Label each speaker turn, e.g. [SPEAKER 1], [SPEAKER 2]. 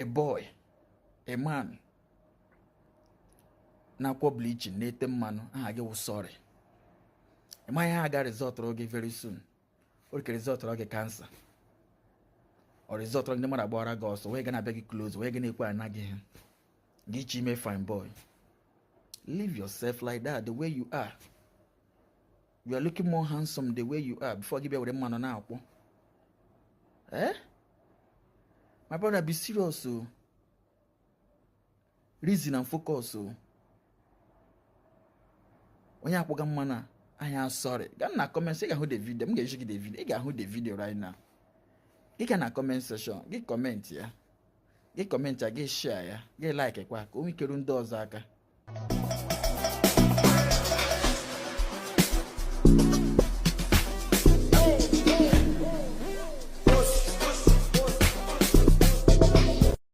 [SPEAKER 1] a boy, a man, na-akwọ bleaching na-ete mmanụ, aha gị wụ sorry. Ịmaghị ha ga result oge very soon. O ke result oge cancer. Or result ndị mmadụ agbara gị ọsọ, wee ga na-abịa gị close, wee ga na-ekwe anaghị ha. Gị chi ime fine boy. Live yourself like that, the way you are. You are looking more handsome the way you are before gị bịa were mmanụ na-akwọ. My brother, be serious. Reason and focus. Onye akpọga mmanụ a, anya sorry. Gaa na comment section, ị ga-ahụ the video. M ga-eji gị the video. Ị ga-ahụ the video right now. Ị ga na comment section, gị comment ya. Gị comment ya, gị share ya, gị like kwa ka o nwee ike ru ndị ọzọ aka.